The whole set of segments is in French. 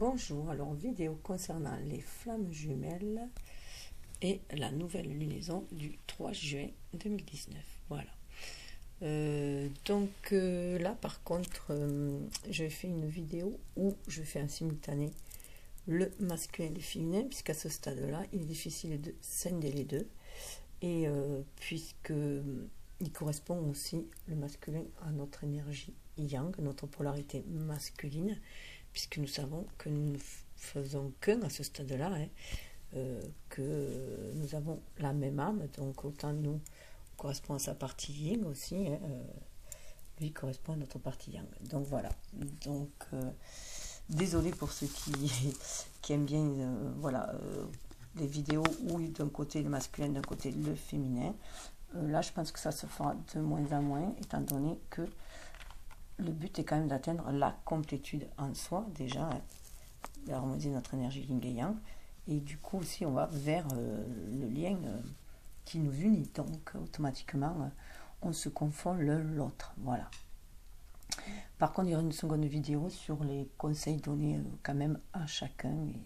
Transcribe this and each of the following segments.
Bonjour, alors vidéo concernant les flammes jumelles et la nouvelle lunaison du 3 juin 2019. Voilà. Là par contre, je fais une vidéo où je fais en simultané le masculin et le féminin, puisqu'à ce stade-là, il est difficile de scinder les deux. Et puisque il correspond aussi le masculin à notre énergie yang, notre polarité masculine, puisque nous savons que nous ne faisons qu'un à ce stade-là, que nous avons la même âme, donc autant nous correspond à sa partie yin aussi, lui correspond à notre partie yang. Donc voilà. Donc désolé pour ceux qui aiment bien les vidéos où d'un côté le masculin, d'un côté le féminin. Là, je pense que ça se fera de moins en moins, étant donné que le but est quand même d'atteindre la complétude en soi, déjà, d'harmoniser notre énergie yin et yang. Et du coup, aussi, on va vers le lien qui nous unit. Donc, automatiquement, on se confond l'un l'autre. Voilà. Par contre, il y aura une seconde vidéo sur les conseils donnés quand même à chacun et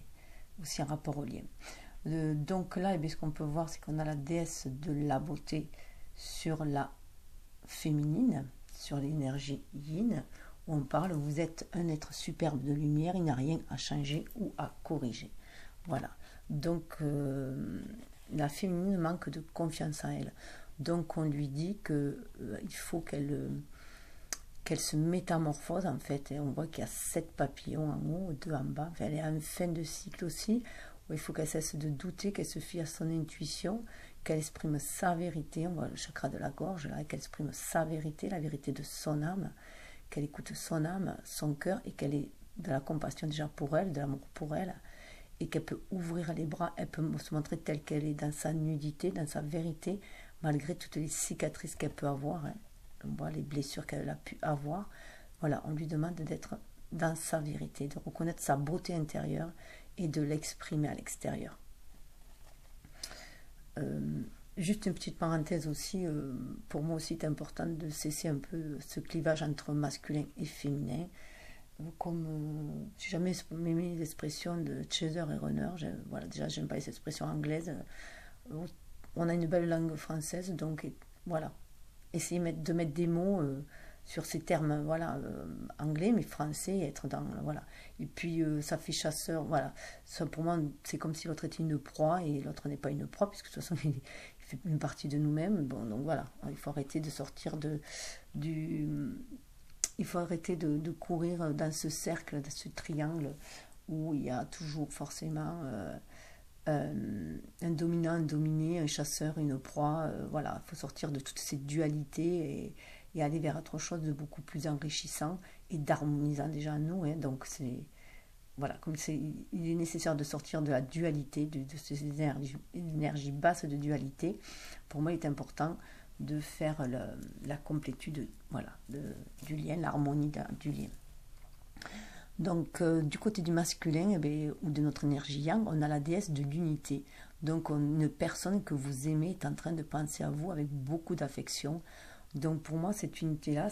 aussi en rapport au lien. Donc là, ce qu'on peut voir, c'est qu'on a la déesse de la beauté sur la féminine, sur l'énergie yin, où on parle, vous êtes un être superbe de lumière, il n'y a rien à changer ou à corriger. Voilà. Donc, la féminine manque de confiance en elle. Donc, on lui dit qu'il faut qu'elle se métamorphose, en fait. Et on voit qu'il y a 7 papillons en haut, 2 en bas. Enfin, elle est en fin de cycle aussi, où il faut qu'elle cesse de douter, qu'elle se fie à son intuition, qu'elle exprime sa vérité, on voit le chakra de la gorge, là, qu'elle exprime sa vérité, la vérité de son âme, qu'elle écoute son âme, son cœur, et qu'elle ait de la compassion déjà pour elle, de l'amour pour elle, et qu'elle peut ouvrir les bras, elle peut se montrer telle qu'elle est dans sa nudité, dans sa vérité, malgré toutes les cicatrices qu'elle peut avoir, on voit les blessures qu'elle a pu avoir. Voilà, on lui demande d'être dans sa vérité, de reconnaître sa beauté intérieure et de l'exprimer à l'extérieur. Juste une petite parenthèse aussi, pour moi aussi c'est important de cesser un peu ce clivage entre masculin et féminin. Comme j'ai jamais aimé l'expression de chaser et runner, voilà, déjà j'aime pas les expressions anglaises. On a une belle langue française, donc voilà, essayer de mettre des mots sur ces termes, voilà, anglais mais français, être dans, voilà. Et puis ça fait chasseur, voilà. Ça, pour moi, c'est comme si l'autre était une proie et l'autre n'est pas une proie, puisque de toute façon il fait une partie de nous-mêmes. Bon, donc voilà, il faut arrêter de sortir il faut arrêter de courir dans ce cercle, dans ce triangle où il y a toujours forcément un dominant, un dominé, un chasseur, une proie. Voilà, il faut sortir de toutes ces dualités et aller vers autre chose de beaucoup plus enrichissant et d'harmonisant déjà nous. Donc c'est voilà, comme il est nécessaire de sortir de la dualité, de ces énergies basses de dualité. Pour moi, il est important de faire la complétude, voilà, du lien, l'harmonie du lien. Donc, du côté du masculin, ou de notre énergie yang, on a la déesse de l'unité. Donc, une personne que vous aimez est en train de penser à vous avec beaucoup d'affection. Donc, pour moi, cette unité-là,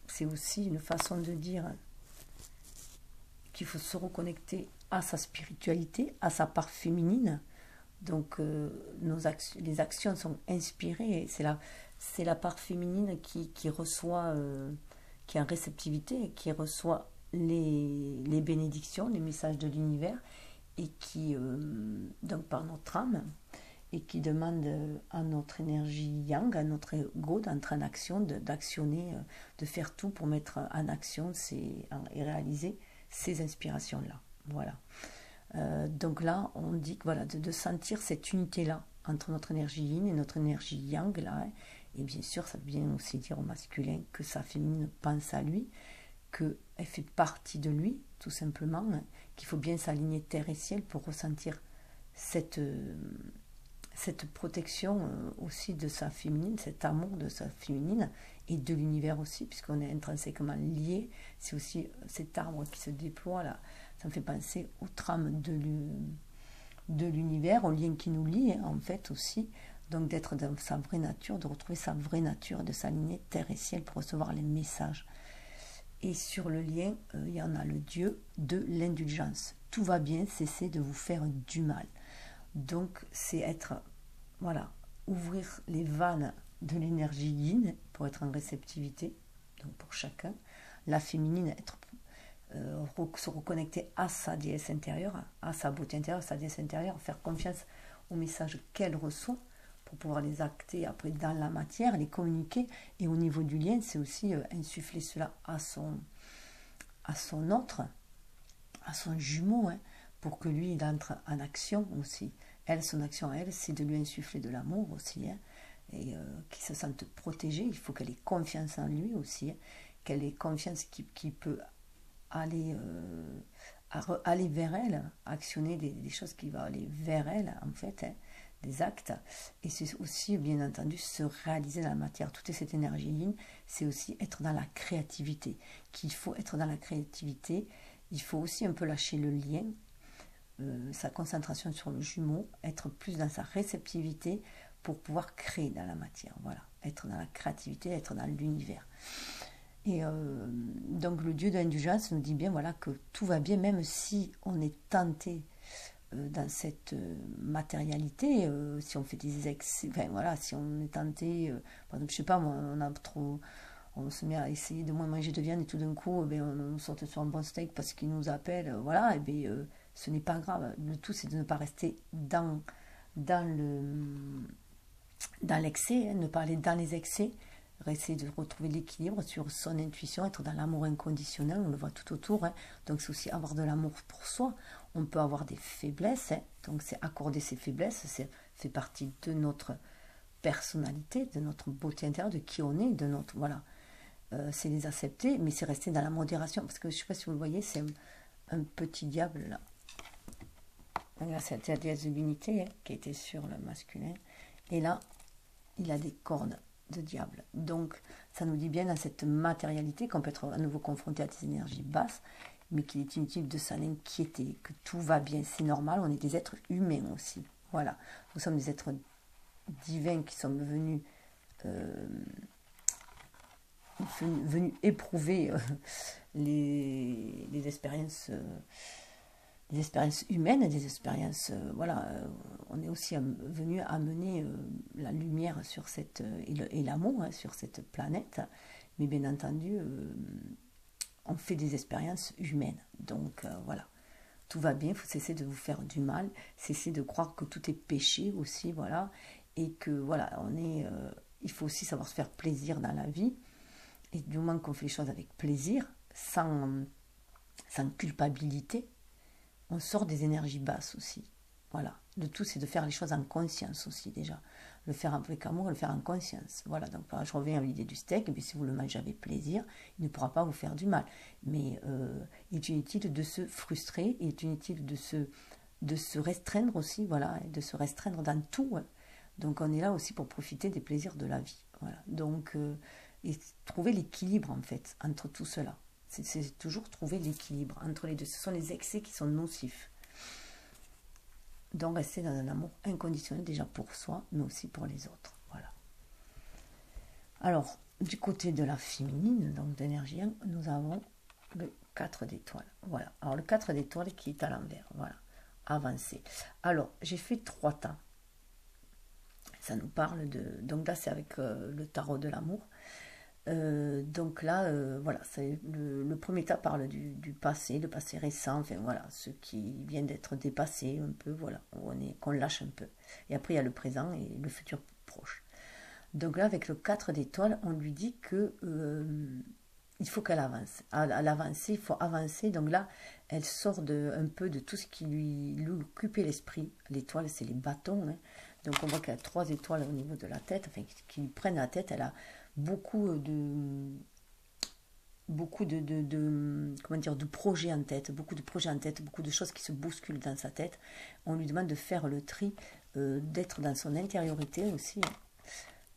c'est aussi une façon de dire qu'il faut se reconnecter à sa spiritualité, à sa part féminine. Donc, les actions sont inspirées. C'est la part féminine qui reçoit, qui est en réceptivité, qui reçoit les bénédictions, les messages de l'univers, et qui, donc par notre âme, et qui demande à notre énergie yang, à notre ego d'entrer en action, d'actionner, de faire tout pour mettre en action et réaliser ces inspirations-là. Voilà. Donc là, on dit que voilà, de sentir cette unité-là entre notre énergie yin et notre énergie yang, là, et bien sûr, ça vient aussi dire au masculin que sa féminine pense à lui, qu'elle fait partie de lui, tout simplement, qu'il faut bien s'aligner terre et ciel pour ressentir cette protection aussi de sa féminine, cet amour de sa féminine et de l'univers aussi, puisqu'on est intrinsèquement liés. C'est aussi cet arbre qui se déploie là, ça me fait penser aux trames de l'univers, aux liens qui nous lient en fait aussi. Donc d'être dans sa vraie nature, de retrouver sa vraie nature, de s'aligner terre et ciel pour recevoir les messages. Et sur le lien, il y en a le dieu de l'indulgence. Tout va bien, cessez de vous faire du mal. Donc, c'est être, voilà, ouvrir les vannes de l'énergie yin pour être en réceptivité, donc pour chacun. La féminine, être, se reconnecter à sa déesse intérieure, à sa beauté intérieure, à sa déesse intérieure, faire confiance aux messages qu'elle reçoit pour pouvoir les acter après dans la matière, les communiquer. Et au niveau du lien, c'est aussi insuffler cela à son autre, à son jumeau, hein, pour que lui, il entre en action aussi. Elle, son action à elle, c'est de lui insuffler de l'amour aussi, hein, et qu'il se sente protégé. Il faut qu'elle ait confiance en lui aussi, hein, qu'elle ait confiance qu'il peut aller, aller vers elle, actionner des choses qui vont aller vers elle, en fait, hein, des actes. Et c'est aussi, bien entendu, se réaliser dans la matière. Toute cette énergie yin, c'est aussi être dans la créativité. Qu'il faut être dans la créativité. Il faut aussi un peu lâcher le lien, sa concentration sur le jumeau, être plus dans sa réceptivité pour pouvoir créer dans la matière. Voilà, être dans la créativité, être dans l'univers. Et donc le dieu de l'indulgence nous dit bien, voilà, que tout va bien, même si on est tenté dans cette matérialité, si on fait des excès, enfin voilà, si on est tenté, par exemple, je sais pas, on se met à essayer de moins manger de viande et tout d'un coup, on saute sur un bon steak parce qu'il nous appelle, voilà, et ce n'est pas grave. Le tout, c'est de ne pas rester dans l'excès, hein, ne pas aller dans les excès, essayer de retrouver l'équilibre sur son intuition, être dans l'amour inconditionnel, on le voit tout autour, hein. Donc c'est aussi avoir de l'amour pour soi. On peut avoir des faiblesses, hein. Donc c'est accorder ses faiblesses, c'est fait partie de notre personnalité, de notre beauté intérieure, de qui on est, de notre, voilà, c'est les accepter, mais c'est rester dans la modération, parce que je ne sais pas si vous le voyez, c'est un petit diable là. Là, c'est la déesse de l'unité, hein, qui était sur le masculin, et là il a des cornes de diable. Donc ça nous dit bien dans cette matérialité qu'on peut être à nouveau confronté à des énergies basses, mais qu'il est inutile de s'en inquiéter, que tout va bien, c'est normal, on est des êtres humains aussi. Voilà, nous sommes des êtres divins qui sommes venus éprouver les expériences humaines, des expériences, voilà, on est aussi venu amener la lumière sur cette, et l'amour, hein, sur cette planète, mais bien entendu, on fait des expériences humaines, donc voilà, tout va bien, il faut cesser de vous faire du mal, cesser de croire que tout est péché aussi, voilà, et que voilà, il faut aussi savoir se faire plaisir dans la vie, et du moment qu'on fait les choses avec plaisir, sans culpabilité, on sort des énergies basses aussi. Voilà. Le tout, c'est de faire les choses en conscience aussi, déjà. Le faire avec amour, le faire en conscience. Voilà. Donc, je reviens à l'idée du steak. Et puis, si vous le mangez avec plaisir, il ne pourra pas vous faire du mal. Mais il est inutile de se frustrer. Il est inutile de se restreindre aussi. Voilà. Et de se restreindre dans tout. Hein. Donc, on est là aussi pour profiter des plaisirs de la vie. Voilà. Donc, et trouver l'équilibre, en fait, entre tout cela. C'est toujours trouver l'équilibre entre les deux. Ce sont les excès qui sont nocifs. Donc rester dans un amour inconditionnel déjà pour soi, mais aussi pour les autres. Voilà. Alors, du côté de la féminine, donc d'énergie, nous avons le 4 d'étoiles. Voilà. Alors le 4 d'étoiles qui est à l'envers. Voilà. Avancer. Alors, j'ai fait 3 temps. Ça nous parle de... Donc là, c'est avec le tarot de l'amour. Donc là, voilà, le premier tas parle du passé, le passé récent, enfin voilà, ce qui vient d'être dépassé un peu, voilà, qu'on lâche un peu. Et après, il y a le présent et le futur proche. Donc là, avec le 4 d'étoiles, on lui dit que il faut qu'elle avance. À l'avancer, il faut avancer. Donc là, elle sort un peu de tout ce qui lui occupait l'esprit. L'étoile, c'est les bâtons. Hein. Donc on voit qu'elle a 3 étoiles au niveau de la tête, enfin, qui lui prennent la tête. Elle a beaucoup de comment dire, de projets en tête, beaucoup de choses qui se bousculent dans sa tête. On lui demande de faire le tri, d'être dans son intériorité aussi, hein,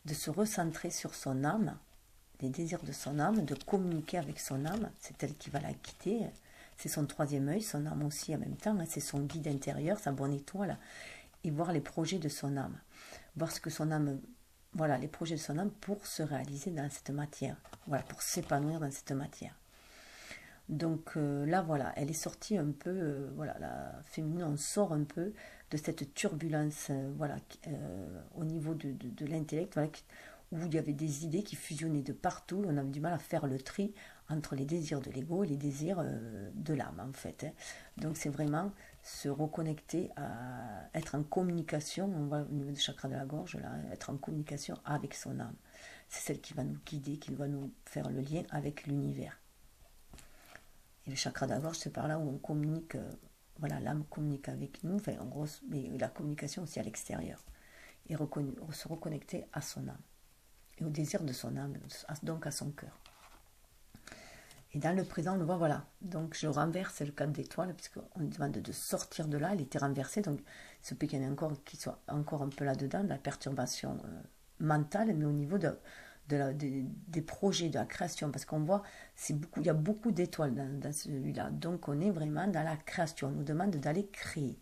de se recentrer sur son âme, les désirs de son âme, de communiquer avec son âme. C'est elle qui va la quitter, c'est son 3e œil, son âme aussi en même temps, hein, c'est son guide intérieur, sa bonne étoile, et voir les projets de son âme, voir ce que son âme, voilà, les projets de son âme pour se réaliser dans cette matière, voilà, pour s'épanouir dans cette matière. Donc là, voilà, elle est sortie un peu, voilà, la féminine, on sort un peu de cette turbulence, voilà, au niveau de l'intellect, voilà, où il y avait des idées qui fusionnaient de partout. On avait du mal à faire le tri entre les désirs de l'ego et les désirs de l'âme, en fait. Hein. Donc c'est vraiment se reconnecter à être en communication, on va au niveau du chakra de la gorge, là, être en communication avec son âme. C'est celle qui va nous guider, qui va nous faire le lien avec l'univers. Et le chakra de la gorge, c'est par là où on communique, voilà, l'âme communique avec nous, enfin, en gros, mais la communication aussi à l'extérieur. Et se reconnecter à son âme, et au désir de son âme, donc à son cœur. Et dans le présent, on le voit, voilà. Donc je renverse le cadre d'étoiles, puisqu'on lui demande de sortir de là, elle était renversée, donc il se peut qu'il y en ait encore qui soit encore un peu là-dedans, de la perturbation mentale, mais au niveau des projets, de la création, parce qu'on voit, il y a beaucoup d'étoiles dans celui-là. Donc on est vraiment dans la création, on nous demande d'aller créer,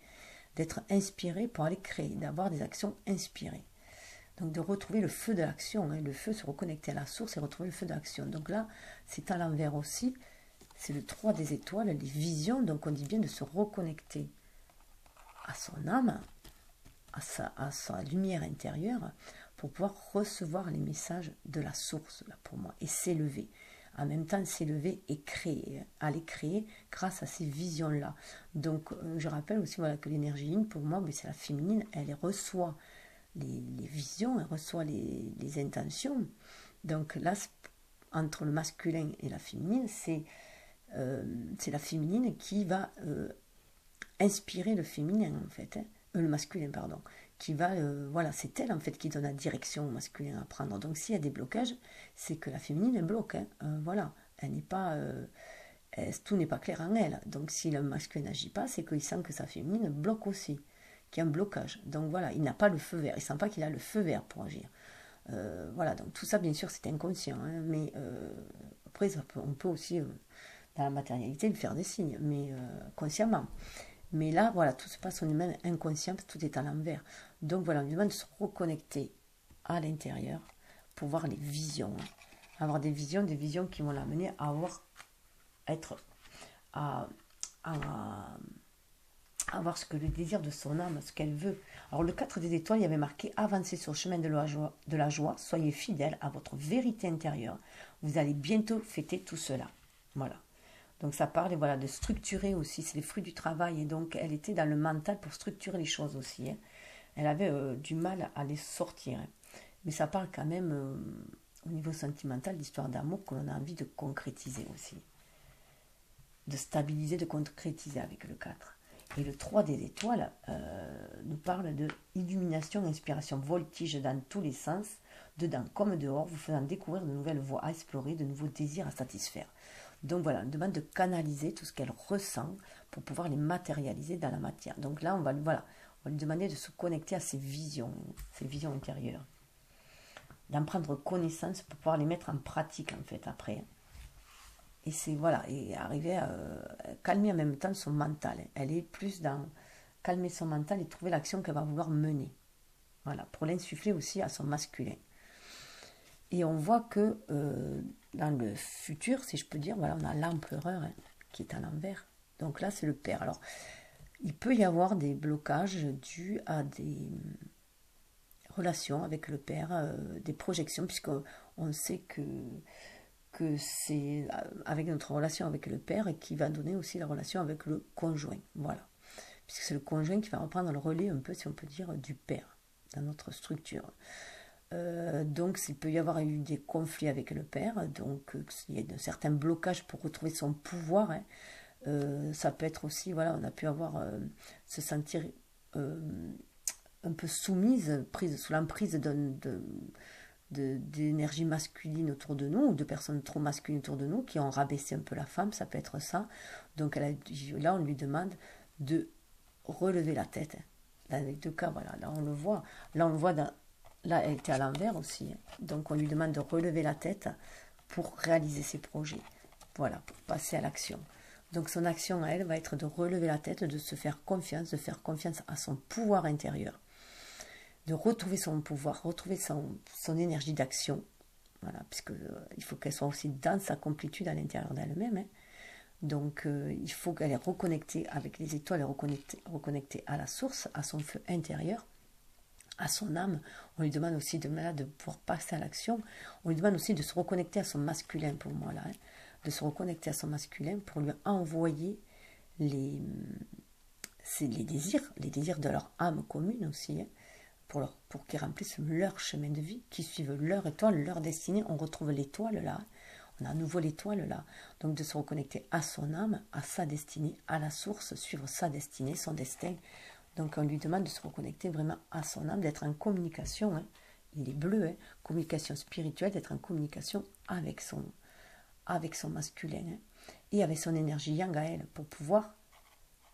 d'être inspiré pour aller créer, d'avoir des actions inspirées. Donc de retrouver le feu de l'action, hein, le feu, se reconnecter à la source et retrouver le feu de l'action. Donc là, c'est à l'envers aussi, c'est le 3 des étoiles, les visions, donc on dit bien de se reconnecter à son âme, à sa lumière intérieure, pour pouvoir recevoir les messages de la source, là, pour moi, et s'élever. En même temps, s'élever et créer, aller créer grâce à ces visions-là. Donc, je rappelle aussi voilà, que l'énergie yin, pour moi, c'est la féminine, elle reçoit les visions, elle reçoit les intentions. Donc là, entre le masculin et la féminine, c'est la féminine qui va inspirer le féminin, en fait, hein, le masculin, pardon, qui va, voilà, c'est elle, en fait, qui donne la direction au masculin à prendre. Donc s'il y a des blocages, c'est que la féminine, elle bloque, hein, voilà, elle n'est pas... tout n'est pas clair en elle. Donc si le masculin n'agit pas, c'est qu'il sent que sa féminine bloque aussi, qu'il y a un blocage. Donc voilà, il n'a pas le feu vert, il ne sent pas qu'il a le feu vert pour agir. Voilà, donc tout ça, bien sûr, c'est inconscient, hein, mais après, on peut aussi, dans la matérialité, lui faire des signes, mais consciemment. Mais là, voilà, tout se passe au niveau inconscient, tout est à l'envers. Donc voilà, on lui demande de se reconnecter à l'intérieur pour voir les visions. Hein. Avoir des visions qui vont l'amener à avoir ce que le désir de son âme, ce qu'elle veut. Alors le 4 des étoiles, il y avait marqué « Avancez sur le chemin de la joie, soyez fidèles à votre vérité intérieure. Vous allez bientôt fêter tout cela. » Voilà. Donc ça parle voilà, de structurer aussi, c'est les fruits du travail. Et donc elle était dans le mental pour structurer les choses aussi. Hein. Elle avait du mal à les sortir. Hein. Mais ça parle quand même au niveau sentimental d'histoire d'amour que l'on a envie de concrétiser aussi. De stabiliser, de concrétiser avec le 4. Et le 3 des étoiles nous parle de illumination, inspiration, voltige dans tous les sens, dedans comme dehors, vous faisant découvrir de nouvelles voies à explorer, de nouveaux désirs à satisfaire. Donc voilà, on demande de canaliser tout ce qu'elle ressent pour pouvoir les matérialiser dans la matière. Donc là, on va lui demander de se connecter à ses visions intérieures, d'en prendre connaissance pour pouvoir les mettre en pratique en fait après. Et c'est voilà, et arriver à calmer en même temps son mental. Elle est plus dans calmer son mental et trouver l'action qu'elle va vouloir mener. Voilà, pour l'insuffler aussi à son masculin. Et on voit que dans le futur, si je peux dire, voilà, on a l'empereur hein, qui est à l'envers. Donc là, c'est le père. Alors, il peut y avoir des blocages dus à des relations avec le père, des projections, puisqu'on sait que c'est avec notre relation avec le père qui va donner aussi la relation avec le conjoint. Voilà. Puisque c'est le conjoint qui va reprendre le relais un peu, si on peut dire, du père dans notre structure. Donc il peut y avoir eu des conflits avec le père, donc il y a certains blocages pour retrouver son pouvoir. Hein. Ça peut être aussi, voilà, on a pu avoir se sentir un peu soumise, prise sous l'emprise d'énergie masculine autour de nous, ou de personnes trop masculines autour de nous, qui ont rabaissé un peu la femme, ça peut être ça. Donc là, on lui demande de relever la tête. Dans les deux cas, voilà, là on le voit. Là, elle était à l'envers aussi. Donc on lui demande de relever la tête pour réaliser ses projets. Voilà, pour passer à l'action. Donc son action à elle va être de relever la tête, de se faire confiance, de faire confiance à son pouvoir intérieur, de retrouver son pouvoir, retrouver son énergie d'action. Voilà, puisque il faut qu'elle soit aussi dans sa complétude à l'intérieur d'elle-même. Hein. Donc, il faut qu'elle est reconnectée avec les étoiles, reconnectée à la source, à son feu intérieur, à son âme. On lui demande aussi de pouvoir passer à l'action. On lui demande aussi de se reconnecter à son masculin, pour moi, là. Hein, de se reconnecter à son masculin pour lui envoyer les désirs de leur âme commune aussi, hein, pour qu'ils remplissent leur chemin de vie, qu'ils suivent leur étoile, leur destinée. On retrouve l'étoile là. On a à nouveau l'étoile là. Donc de se reconnecter à son âme, à sa destinée, à la source, suivre sa destinée, son destin. Donc on lui demande de se reconnecter vraiment à son âme, d'être en communication. Hein. Il est bleu, hein, communication spirituelle, d'être en communication avec son masculin. Hein, et avec son énergie yang à elle, pour pouvoir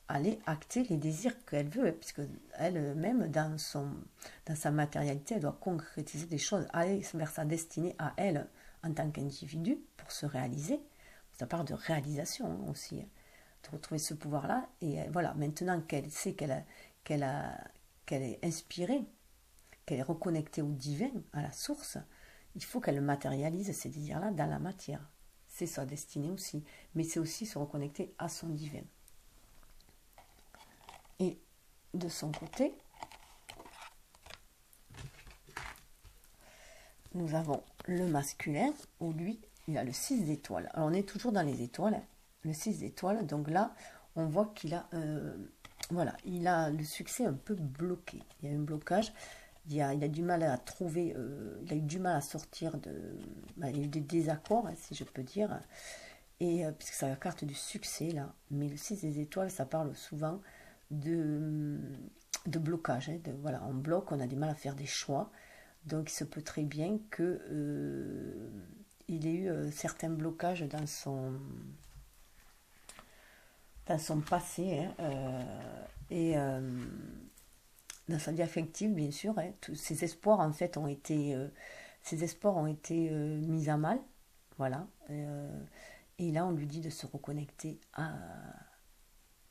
aller acter les désirs qu'elle veut, puisque elle-même, dans sa matérialité, elle doit concrétiser des choses, aller vers sa destinée à elle, en tant qu'individu, pour se réaliser. Ça part de réalisation hein, aussi, hein, de retrouver ce pouvoir-là. Et voilà, maintenant qu'elle sait qu'elle est inspirée, qu'elle est reconnectée au divin, à la source, il faut qu'elle matérialise ces désirs-là dans la matière. C'est sa destinée aussi, mais c'est aussi se reconnecter à son divin. Et de son côté, nous avons le masculin, où lui, il a le 6 d'étoiles. Alors on est toujours dans les étoiles, hein, le 6 d'étoiles, donc là, on voit qu'il a, voilà, il a le succès un peu bloqué. Il y a un blocage, il a du mal à trouver, il a eu du mal à sortir il y a eu des désaccords, hein, si je peux dire, et puisque c'est la carte du succès, là, mais le 6 des étoiles, ça parle souvent de blocage, hein, voilà, on bloque, on a du mal à faire des choix, donc il se peut très bien que il ait eu certains blocages dans son passé, hein, et dans sa vie affective, bien sûr, hein, tous ses espoirs en fait ont été mis à mal, voilà, et là on lui dit de se reconnecter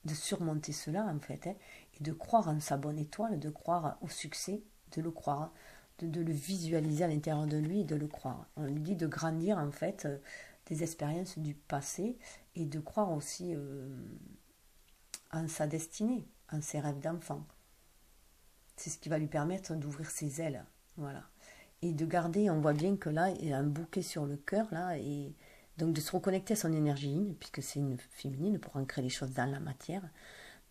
de surmonter cela en fait, hein, et de croire en sa bonne étoile, de croire au succès, de le croire, de le visualiser à l'intérieur de lui et de le croire. On lui dit de grandir en fait des expériences du passé et de croire aussi en sa destinée, en ses rêves d'enfant. C'est ce qui va lui permettre d'ouvrir ses ailes, voilà. Et de garder, on voit bien que là, il a un bouquet sur le cœur là, et donc de se reconnecter à son énergie yin, puisque c'est une féminine pour ancrer les choses dans la matière.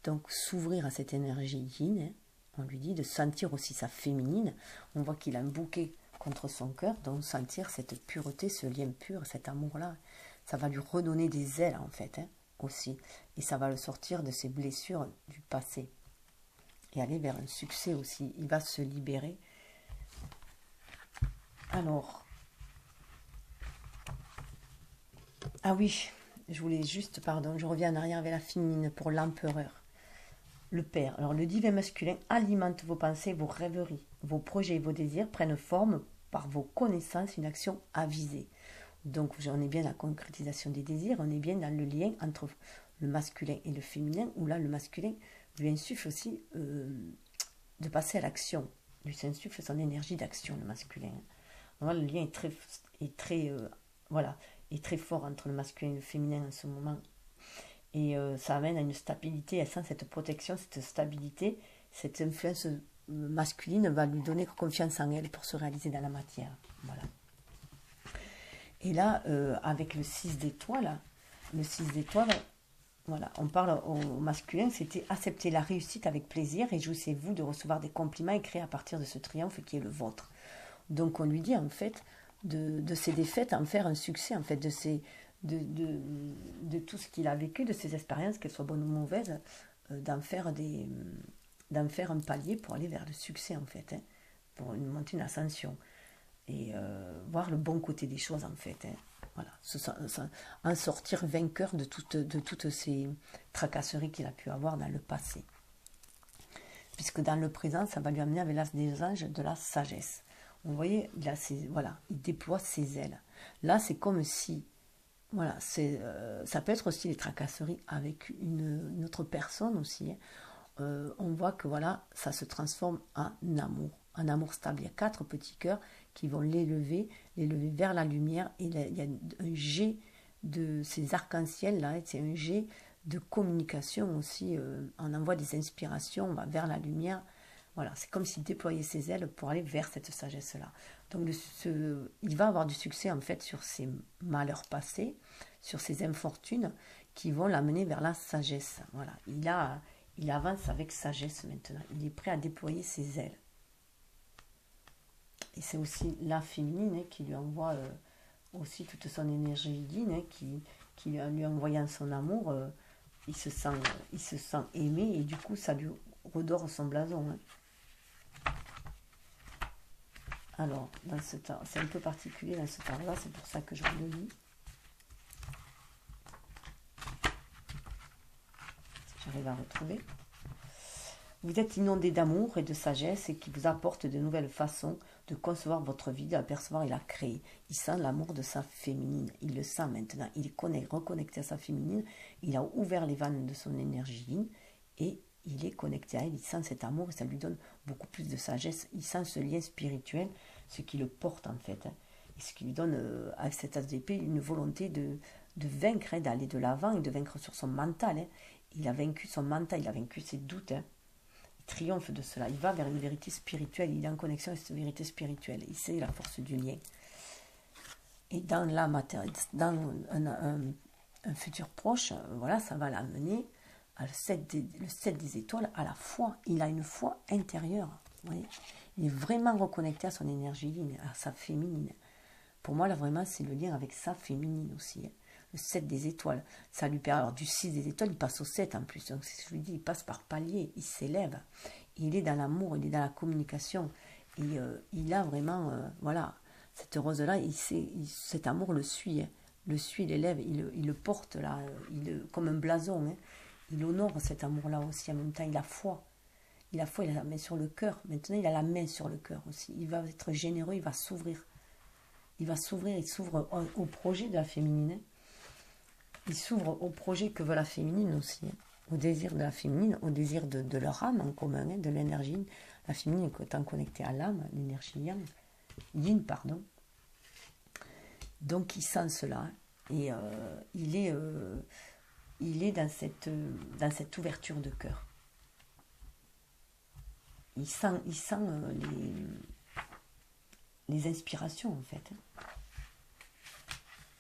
Donc s'ouvrir à cette énergie yin, hein, on lui dit de sentir aussi sa féminine. On voit qu'il a un bouquet contre son cœur, donc sentir cette pureté, ce lien pur, cet amour-là. Ça va lui redonner des ailes en fait, hein, aussi. Et ça va le sortir de ses blessures du passé. Et aller vers un succès aussi. Il va se libérer. Alors, ah oui, je voulais juste, pardon, je reviens en arrière avec la féminine pour l'empereur. Le père. Alors, le divin masculin alimente vos pensées, vos rêveries. Vos projets et vos désirs prennent forme par vos connaissances, une action avisée. Donc, on est bien dans la concrétisation des désirs, on est bien dans le lien entre le masculin et le féminin, où là, le masculin lui insuffle aussi de passer à l'action. Lui insuffle son énergie d'action, le masculin. Donc, le lien est très fort entre le masculin et le féminin en ce moment. Et ça amène à une stabilité, elle sent cette protection, cette stabilité, cette influence masculine va lui donner confiance en elle pour se réaliser dans la matière. Voilà. Et là, avec le 6 d'étoiles, voilà, on parle au masculin, c'était accepter la réussite avec plaisir, réjouissez-vous de recevoir des compliments et créer à partir de ce triomphe qui est le vôtre. Donc on lui dit en fait de ses défaites en faire un succès, en fait de tout ce qu'il a vécu, de ses expériences, qu'elles soient bonnes ou mauvaises, d'en faire un palier pour aller vers le succès en fait, hein, pour monter une ascension et voir le bon côté des choses en fait, hein. Voilà, en sortir vainqueur de toutes ces tracasseries qu'il a pu avoir dans le passé. Puisque dans le présent, ça va lui amener avec l'as des anges de la sagesse. Vous voyez, là, voilà, il déploie ses ailes. Là, c'est comme si, voilà, ça peut être aussi des tracasseries avec une autre personne aussi, hein. On voit que voilà, ça se transforme en amour stable. Il y a 4 petits cœurs qui vont l'élever vers la lumière, et il y a un jet de ces arcs-en-ciel là, c'est un jet de communication aussi, on envoie des inspirations, on va vers la lumière. Voilà, c'est comme s'il déployait ses ailes pour aller vers cette sagesse-là. Donc il va avoir du succès en fait sur ses malheurs passés, sur ses infortunes qui vont l'amener vers la sagesse. Voilà, il avance avec sagesse maintenant. Il est prêt à déployer ses ailes. Et c'est aussi la féminine qui lui envoie aussi toute son énergie divine, qui lui envoyant son amour, il se sent aimé et du coup ça lui redore son blason. Alors, dans ce temps, c'est un peu particulier dans ce temps-là, c'est pour ça que je le lis. Si j'arrive à retrouver. Vous êtes inondé d'amour et de sagesse et qui vous apporte de nouvelles façons de concevoir votre vie, de la percevoir et la créer. Il sent l'amour de sa féminine. Il le sent maintenant. Il est reconnecté à sa féminine. Il a ouvert les vannes de son énergie et il est connecté à elle. Il sent cet amour et ça lui donne beaucoup plus de sagesse. Il sent ce lien spirituel, ce qui le porte en fait. Et ce qui lui donne, avec cet as d'épée, une volonté de vaincre, d'aller de l'avant et de vaincre sur son mental. Il a vaincu son mental, il a vaincu ses doutes. Triomphe de cela, il va vers une vérité spirituelle, il est en connexion avec cette vérité spirituelle, il sait la force du lien. Et dans la matière, dans un futur proche, voilà, ça va l'amener le 7 des étoiles, à la foi. Il a une foi intérieure, vous voyez. Il est vraiment reconnecté à son énergie ligne, à sa féminine. Pour moi, là, vraiment, c'est le lien avec sa féminine aussi. Le 7 des étoiles, ça lui permet, alors du 6 des étoiles, il passe au 7 en plus, donc c'est ce que je lui dis, il passe par palier, il s'élève, il est dans l'amour, il est dans la communication, et il a vraiment, voilà, cette rose-là, cet amour le suit, l'élève, il le porte là, comme un blason, il honore cet amour-là aussi, en même temps, il a foi, il a la main sur le cœur, maintenant il a la main sur le cœur aussi, il va être généreux, il va s'ouvrir, il s'ouvre au projet de la féminine, il s'ouvre au projet que veut la féminine aussi, au désir de la féminine, au désir de leur âme en commun, de l'énergie. La féminine étant connectée à l'âme, l'énergie yin, pardon. Donc il sent cela et il est dans cette ouverture de cœur. Il sent les inspirations en fait.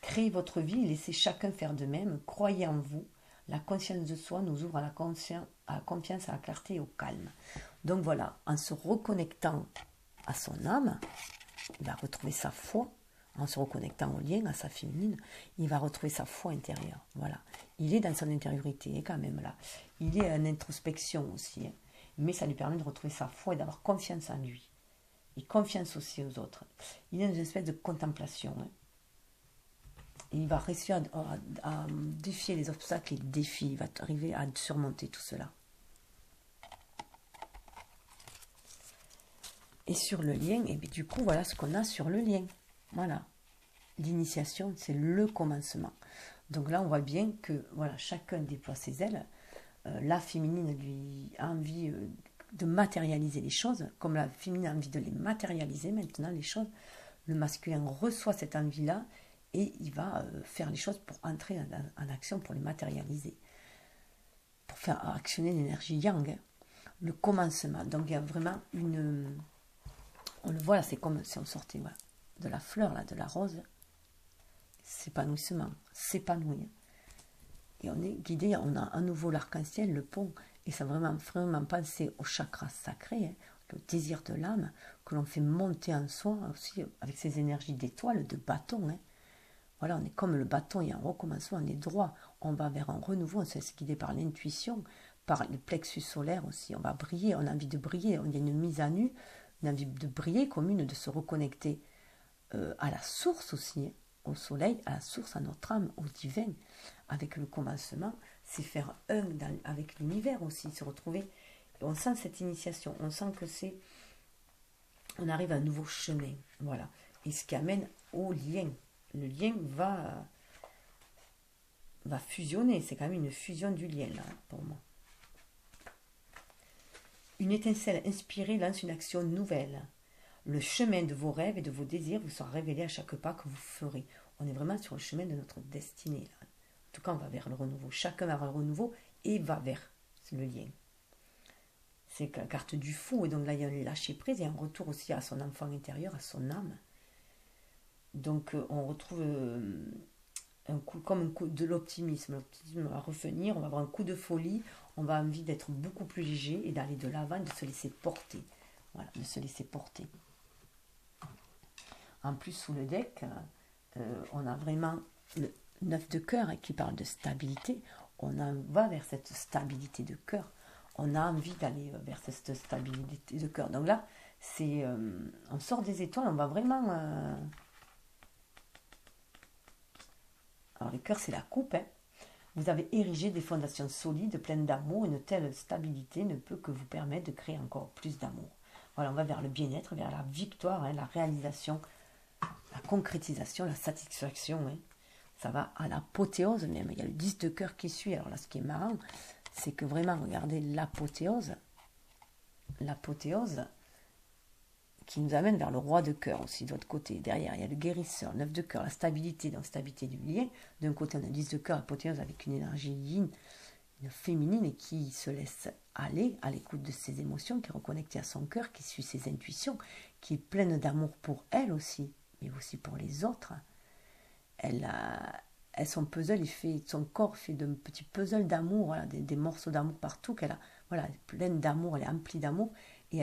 Créez votre vie et laissez chacun faire de même. Croyez en vous. La conscience de soi nous ouvre à la confiance, à la clarté et au calme. Donc voilà, en se reconnectant à son âme, il va retrouver sa foi. En se reconnectant au lien, à sa féminine, il va retrouver sa foi intérieure. Voilà. Il est dans son intériorité quand même là. Il est en introspection aussi. Mais ça lui permet de retrouver sa foi et d'avoir confiance en lui. Et confiance aussi aux autres. Il est dans une espèce de contemplation. Et il va réussir à défier les obstacles et les défis. Il va arriver à surmonter tout cela. Et sur le lien, et bien du coup, voilà ce qu'on a sur le lien. Voilà. L'initiation, c'est le commencement. Donc là, on voit bien que voilà, chacun déploie ses ailes. La féminine lui a envie de matérialiser les choses, comme la féminine a envie de les matérialiser maintenant, les choses. Le masculin reçoit cette envie-là et il va faire les choses pour entrer en action, pour les matérialiser, pour faire actionner l'énergie yang, le commencement. Donc il y a vraiment on le voit là, c'est comme si on sortait de la fleur, là, de la rose, s'épanouissement, s'épanouir. Et on est guidé, on a à nouveau l'arc-en-ciel, le pont, et ça vraiment penser au chakra sacré, le désir de l'âme, que l'on fait monter en soi aussi avec ces énergies d'étoiles, de bâton. Voilà, on est comme le bâton, il y a un recommencement, on est droit, on va vers un renouveau, on se laisse guider par l'intuition, par le plexus solaire aussi, on va briller, on a envie de briller, on a une mise à nu, une envie de briller commune, de se reconnecter à la source aussi, au soleil, à la source, à notre âme, au divin, avec le commencement, c'est faire un avec l'univers aussi, se retrouver. Et on sent cette initiation, on sent que on arrive à un nouveau chemin, voilà. Et ce qui amène au lien. Le lien va fusionner, c'est quand même une fusion du lien là, pour moi. Une étincelle inspirée lance une action nouvelle. Le chemin de vos rêves et de vos désirs vous sera révélé à chaque pas que vous ferez. On est vraiment sur le chemin de notre destinée. Là. En tout cas, on va vers le renouveau. Chacun va vers le renouveau et va vers le lien. C'est la carte du fou, et donc là, il y a un lâcher-prise et un retour aussi à son enfant intérieur, à son âme. Donc, on retrouve un coup, comme un coup de l'optimisme. L'optimisme va revenir, on va avoir un coup de folie, on va envie d'être beaucoup plus léger et d'aller de l'avant, de se laisser porter. Voilà, de se laisser porter. En plus, sous le deck, on a vraiment le 9 de cœur qui parle de stabilité. On va vers cette stabilité de cœur. On a envie d'aller vers cette stabilité de cœur. Donc là, c'est on sort des étoiles, on va vraiment... Alors le cœur, c'est la coupe. Hein. Vous avez érigé des fondations solides, pleines d'amour. Une telle stabilité ne peut que vous permettre de créer encore plus d'amour. Voilà, on va vers le bien-être, vers la victoire, hein, la réalisation, la concrétisation, la satisfaction. Hein. Ça va à l'apothéose même. Il y a le 10 de cœur qui suit. Alors là, ce qui est marrant, c'est que vraiment, regardez l'apothéose. L'apothéose qui nous amène vers le roi de cœur aussi, de l'autre côté. Derrière, il y a le guérisseur, 9 de cœur, la stabilité, donc stabilité du lien. D'un côté, on a 10 de cœur, apothéose avec une énergie yin, une féminine, et qui se laisse aller à l'écoute de ses émotions, qui est reconnectée à son cœur, qui suit ses intuitions, qui est pleine d'amour pour elle aussi, mais aussi pour les autres. Son puzzle, son corps fait de petits puzzles d'amour, voilà, des morceaux d'amour partout, elle est pleine d'amour, elle est emplie d'amour, et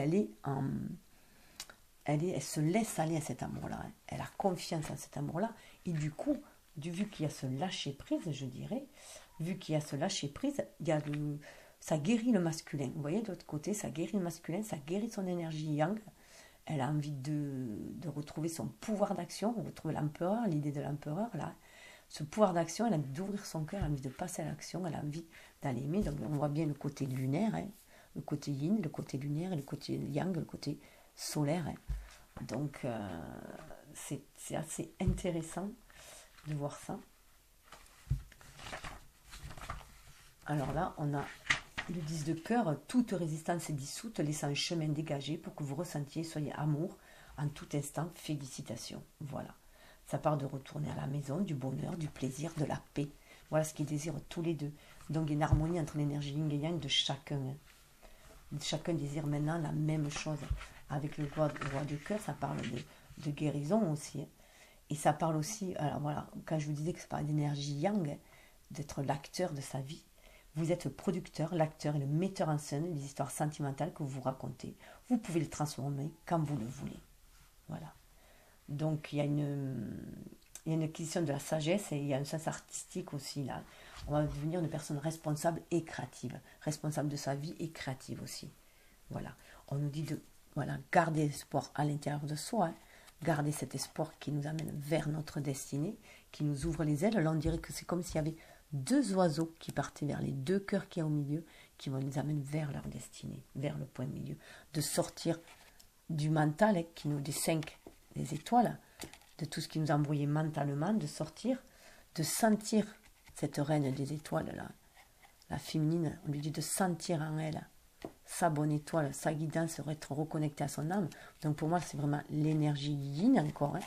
elle se laisse aller à cet amour-là. Hein. Elle a confiance en cet amour-là. Et du coup, vu qu'il y a ce lâcher-prise, je dirais, vu qu'il y a ce lâcher-prise, ça guérit le masculin. Vous voyez, de l'autre côté, ça guérit le masculin, ça guérit son énergie yang. Elle a envie de retrouver son pouvoir d'action, retrouver l'empereur, l'idée de l'empereur, là. Ce pouvoir d'action, elle a envie d'ouvrir son cœur, elle a envie de passer à l'action, elle a envie d'aller aimer. Donc on voit bien le côté lunaire, hein, le côté yin, le côté lunaire, et le côté yang, le côté solaire. Hein. Donc c'est assez intéressant de voir ça. Alors là, on a le 10 de cœur, toute résistance est dissoute, laissant un chemin dégagé pour que vous ressentiez, soyez amour en tout instant. Félicitations. Voilà. Ça part de retourner à la maison, du bonheur, du plaisir, de la paix. Voilà ce qu'ils désirent tous les deux. Donc il y a une harmonie entre l'énergie yin et yang de chacun. Chacun désire maintenant la même chose. Avec le roi de cœur, ça parle de guérison aussi. Et ça parle aussi, alors voilà, quand je vous disais que ça parlait d'énergie yang, d'être l'acteur de sa vie, vous êtes le producteur, l'acteur et le metteur en scène des histoires sentimentales que vous racontez. Vous pouvez les transformer quand vous le voulez. Voilà. Donc il y a une acquisition de la sagesse et il y a un sens artistique aussi là. On va devenir une personne responsable et créative. Responsable de sa vie et créative aussi. Voilà. On nous dit de garder l'espoir à l'intérieur de soi. Hein. Garder cet espoir qui nous amène vers notre destinée, qui nous ouvre les ailes. Là, on dirait que c'est comme s'il y avait deux oiseaux qui partaient vers les deux cœurs qu'il y a au milieu, qui vont les amener vers leur destinée, vers le point milieu. De sortir du mental, hein, des étoiles, de tout ce qui nous embrouillait mentalement, de sortir, de sentir cette reine des étoiles, là, la féminine, on lui dit de sentir en elle sa bonne étoile, sa guidance, être reconnecté à son âme. Donc pour moi, c'est vraiment l'énergie yin encore, hein.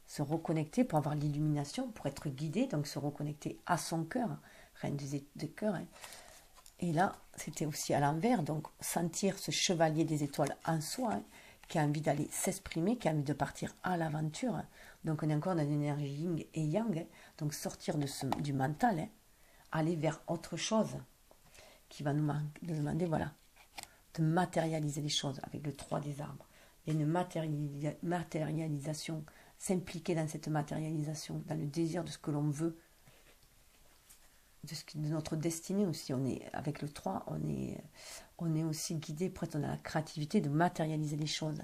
Se reconnecter pour avoir l'illumination, pour être guidé, donc se reconnecter à son cœur, reine des cœurs. Hein. Et là, c'était aussi à l'envers, donc sentir ce chevalier des étoiles en soi, hein, qui a envie d'aller s'exprimer, qui a envie de partir à l'aventure. Hein. Donc on est encore dans l'énergie yin et yang, hein. Donc sortir du mental, hein, aller vers autre chose, qui va nous demander, voilà, de matérialiser les choses avec le 3 des arbres. Il y a une matérialisation, s'impliquer dans cette matérialisation, dans le désir de ce que l'on veut, de notre destinée aussi. Avec le 3, on est aussi guidé pour être dans la créativité de matérialiser les choses.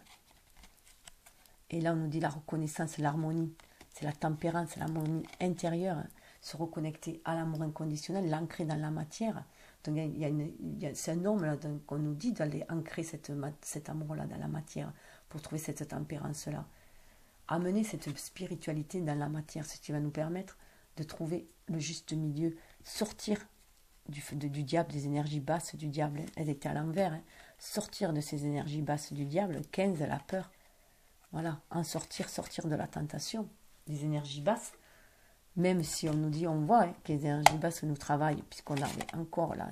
Et là, on nous dit la reconnaissance, l'harmonie, c'est la tempérance, c'est l'harmonie intérieure, se reconnecter à l'amour inconditionnel, l'ancrer dans la matière. Donc, c'est un homme là, qu'on nous dit d'aller ancrer cet amour-là dans la matière pour trouver cette tempérance-là. Amener cette spiritualité dans la matière, ce qui va nous permettre de trouver le juste milieu, sortir du diable, des énergies basses du diable. Elles étaient à l'envers. Hein. Sortir de ces énergies basses du diable, 15, la peur. Voilà, sortir de la tentation, des énergies basses, Même si on nous dit, on voit que les énergies basses nous travaillent, puisqu'on avait encore là,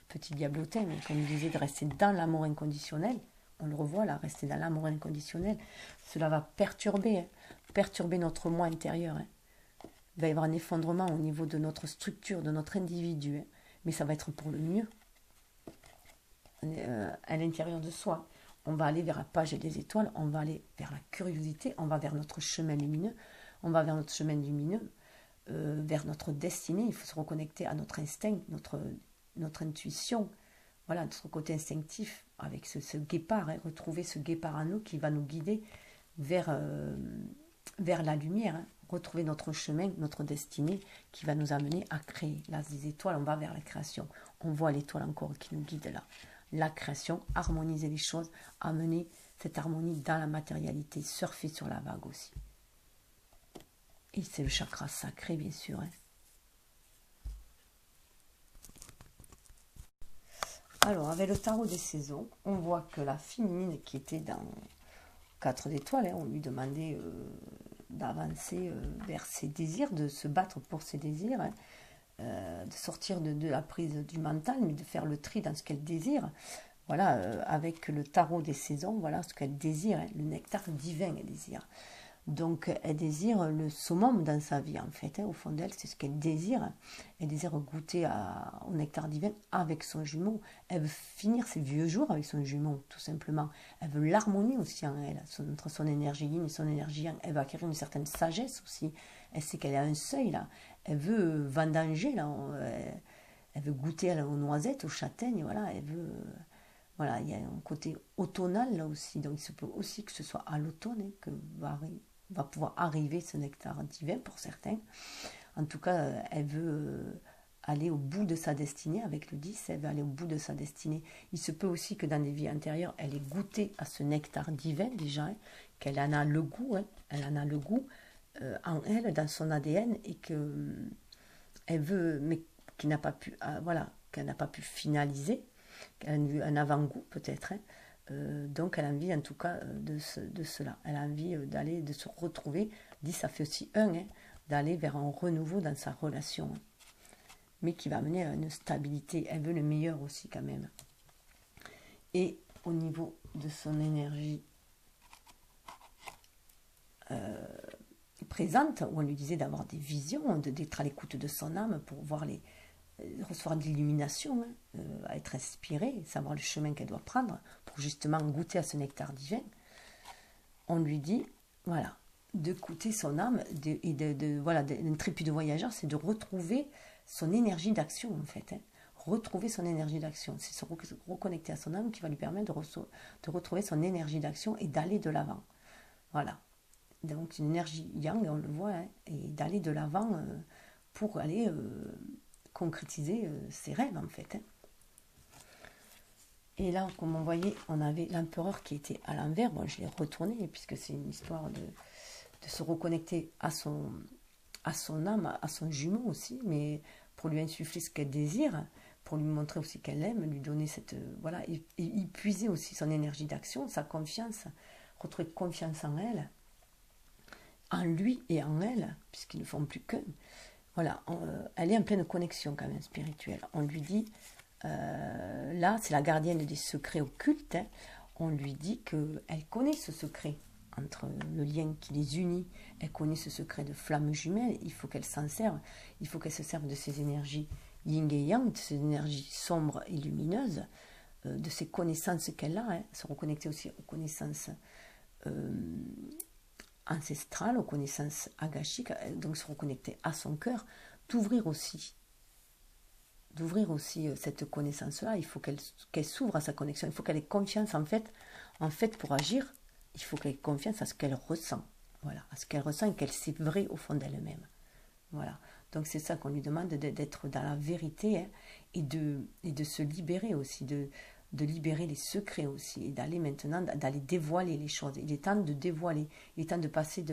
petit diablotin, mais comme je disais, de rester dans l'amour inconditionnel. On le revoit là, rester dans l'amour inconditionnel. Cela va perturber, perturber notre moi intérieur. Il va y avoir un effondrement au niveau de notre structure, de notre individu. Mais ça va être pour le mieux. À l'intérieur de soi. On va aller vers la page des étoiles, on va aller vers la curiosité, on va vers notre chemin lumineux, on va vers notre chemin lumineux, vers notre destinée. Il faut se reconnecter à notre instinct, notre intuition, voilà, notre côté instinctif, avec ce guépard, retrouver ce guépard en nous qui va nous guider vers la lumière, retrouver notre chemin, notre destinée, qui va nous amener à créer. Là, des étoiles, on va vers la création. On voit l'étoile encore qui nous guide là. La création, harmoniser les choses, amener cette harmonie dans la matérialité, surfer sur la vague aussi. Et c'est le chakra sacré, bien sûr. Alors, avec le tarot des saisons, on voit que la féminine qui était dans 4 étoiles, on lui demandait d'avancer vers ses désirs, de se battre pour ses désirs, de sortir de la prise du mental, mais de faire le tri dans ce qu'elle désire. Voilà, avec le tarot des saisons, voilà ce qu'elle désire, le nectar divin elle désire. Donc elle désire le summum dans sa vie en fait, au fond d'elle c'est ce qu'elle désire. Elle désire goûter au nectar divin avec son jumeau. Elle veut finir ses vieux jours avec son jumeau, tout simplement. Elle veut l'harmonie aussi en elle, entre son énergie yin et son énergie yang. Elle va acquérir une certaine sagesse aussi. Elle sait qu'elle a un seuil là. Elle veut vendanger là. Elle veut goûter aux noisettes, aux châtaignes, voilà. Elle veut... Voilà, il y a un côté automnal là aussi. Donc il se peut aussi que ce soit à l'automne que va pouvoir arriver ce nectar divin pour certains. En tout cas, elle veut aller au bout de sa destinée avec le 10, elle veut aller au bout de sa destinée. Il se peut aussi que dans des vies antérieures, elle ait goûté à ce nectar divin déjà, qu'elle en a le goût, elle en a le goût en elle, dans son ADN, et que elle veut, mais qui n'a pas pu, voilà, qu'elle n'a pas pu finaliser, qu'elle a eu un avant-goût peut-être. Donc elle a envie en tout cas de cela. Elle a envie d'aller, de se retrouver, dit ça fait aussi d'aller vers un renouveau dans sa relation. Mais qui va amener à une stabilité. Elle veut le meilleur aussi quand même. Et au niveau de son énergie présente, où on lui disait d'avoir des visions, d'être à l'écoute de son âme pour voir recevoir de l'illumination, à être inspirée, savoir le chemin qu'elle doit prendre pour justement goûter à ce nectar divin, on lui dit, voilà, de goûter son âme voilà, l'intrépide voyageur, c'est de retrouver son énergie d'action en fait. Retrouver son énergie d'action, c'est se reconnecter à son âme qui va lui permettre de retrouver son énergie d'action et d'aller de l'avant. Voilà. Donc une énergie yang, on le voit, et d'aller de l'avant pour aller concrétiser ses rêves en fait. Et là, comme on voyait, on avait l'empereur qui était à l'envers. Bon, je l'ai retourné puisque c'est une histoire de se reconnecter à son âme, à son jumeau aussi, mais pour lui insuffler ce qu'elle désire, pour lui montrer aussi qu'elle aime, lui donner cette... voilà, et puiser aussi son énergie d'action, sa confiance, retrouver confiance en elle, en lui et en elle, puisqu'ils ne font plus qu'un. Voilà, elle est en pleine connexion quand même spirituelle. On lui dit, là, c'est la gardienne des secrets occultes, on lui dit qu'elle connaît ce secret entre le lien qui les unit, elle connaît ce secret de flamme jumelle, il faut qu'elle s'en serve, il faut qu'elle se serve de ces énergies yin et yang, de ces énergies sombres et lumineuses, de ces connaissances qu'elle a, se reconnecter aussi aux connaissances ancestrales, aux connaissances agashiques, donc se reconnecter à son cœur, d'ouvrir aussi cette connaissance-là. Il faut qu'elle s'ouvre à sa connexion, il faut qu'elle ait confiance en fait pour agir, il faut qu'elle ait confiance à ce qu'elle ressent, voilà, à ce qu'elle ressent et qu'elle sait vrai au fond d'elle-même. Voilà, donc c'est ça qu'on lui demande, d'être dans la vérité, et de se libérer aussi, de libérer les secrets aussi, et d'aller maintenant, d'aller dévoiler les choses. Il est temps de dévoiler, il est temps de passer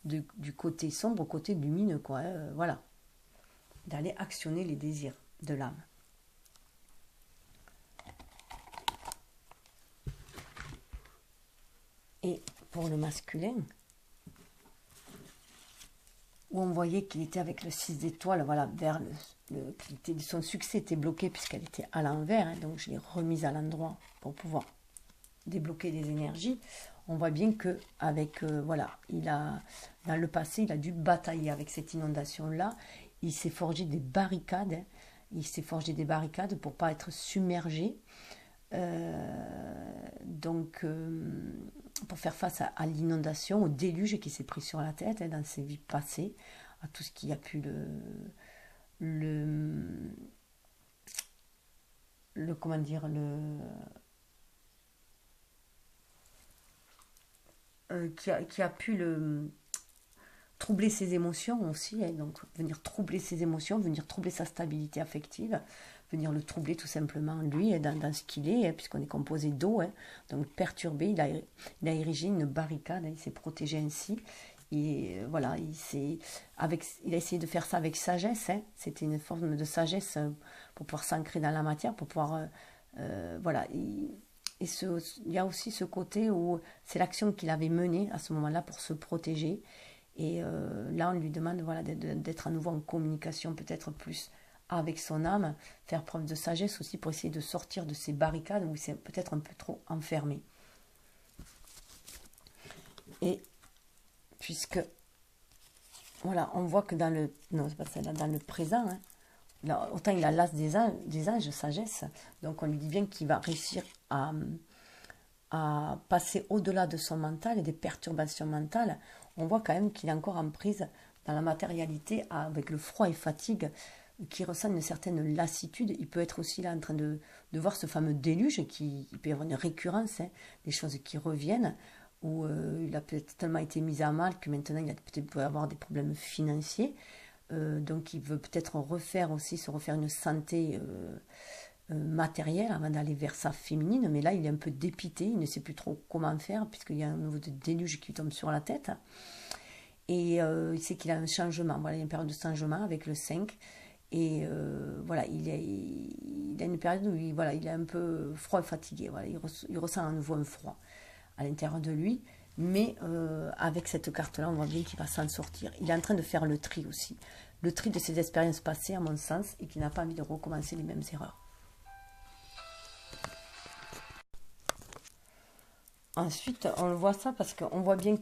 du côté sombre au côté lumineux, quoi, voilà, d'aller actionner les désirs de l'âme. Et pour le masculin, où on voyait qu'il était avec le 6 d'étoiles, voilà, vers son succès était bloqué puisqu'elle était à l'envers, hein, donc je l'ai remise à l'endroit pour pouvoir débloquer les énergies. On voit bien que avec voilà, dans le passé, il a dû batailler avec cette inondation-là. Il s'est forgé des barricades, hein. Il s'est forgé des barricades pour pas être submergé. Donc, pour faire face à l'inondation, au déluge qui s'est pris sur la tête, hein, dans ses vies passées, à tout ce qui a pu comment dire, qui a pu troubler ses émotions aussi, hein, donc venir troubler ses émotions, venir troubler sa stabilité affective, venir le troubler tout simplement lui, hein, dans ce qu'il est, hein, puisqu'on est composé d'eau, hein, donc perturbé, il a érigé une barricade, hein, il s'est protégé ainsi, et voilà, il a essayé de faire ça avec sagesse, hein, c'était une forme de sagesse pour pouvoir s'ancrer dans la matière, pour pouvoir, voilà, il y a aussi ce côté où c'est l'action qu'il avait menée à ce moment-là pour se protéger. Et là, on lui demande voilà, d'être à nouveau en communication peut-être plus avec son âme, faire preuve de sagesse aussi pour essayer de sortir de ces barricades où il s'est peut-être un peu trop enfermé. Et puisque, voilà, on voit que dans le, non, c'est pas celle-là, dans le présent, hein, là, autant il a l'as des âges, sagesse, donc on lui dit bien qu'il va réussir à passer au-delà de son mental et des perturbations mentales. On voit quand même qu'il est encore en prise dans la matérialité avec le froid et fatigue, qui ressent une certaine lassitude. Il peut être aussi là en train de voir ce fameux déluge, il peut y avoir une récurrence, hein, des choses qui reviennent, où il a peut-être tellement été mis à mal que maintenant il peut avoir des problèmes financiers. Donc il veut peut-être se refaire une santé matérielle avant d'aller vers sa féminine, mais là il est un peu dépité, il ne sait plus trop comment faire puisqu'il y a un nouveau déluge qui tombe sur la tête, et il sait qu'il a un changement, voilà, il y a une période de changement avec le 5, et voilà, il a une période où il est un peu froid et fatigué, voilà, il ressent à nouveau un froid à l'intérieur de lui, mais avec cette carte-là, on voit bien qu'il va s'en sortir. Il est en train de faire le tri aussi, le tri de ses expériences passées, à mon sens, et qu'il n'a pas envie de recommencer les mêmes erreurs. Ensuite, on le voit ça parce qu'on voit bien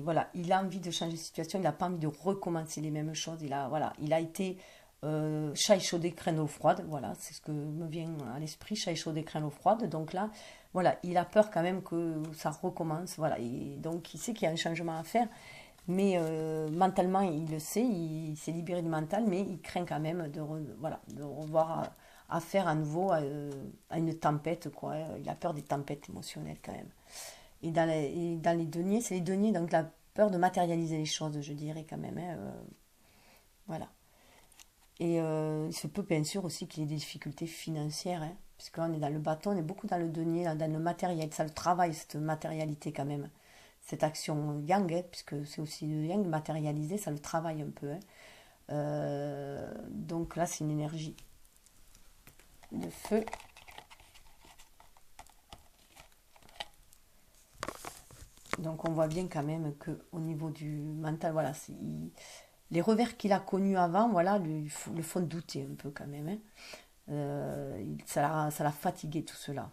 voilà, il a envie de changer de situation, il n'a pas envie de recommencer les mêmes choses. Il a été chat échaudé, crâne eau froide, voilà, c'est ce que me vient à l'esprit, chat échaudé, crâne eau froide. Donc là, voilà, il a peur quand même que ça recommence, voilà, et donc il sait qu'il y a un changement à faire, mais mentalement, il le sait, il s'est libéré du mental, mais il craint quand même de revoir affaire à nouveau à une tempête, quoi. Il a peur des tempêtes émotionnelles quand même. Et dans les deniers, c'est les deniers, donc la peur de matérialiser les choses, je dirais quand même, hein, voilà. Et il se peut bien sûr aussi qu'il y ait des difficultés financières, hein, puisque là on est dans le bâton, on est beaucoup dans le denier, dans le matériel, ça le travaille, cette matérialité quand même. Cette action yang, hein, puisque c'est aussi le yang, matérialisé, ça le travaille un peu, hein. Donc là c'est une énergie de feu. Donc on voit bien quand même que au niveau du mental, voilà, les revers qu'il a connus avant, voilà, le font douter un peu quand même, hein. Ça l'a fatigué tout cela.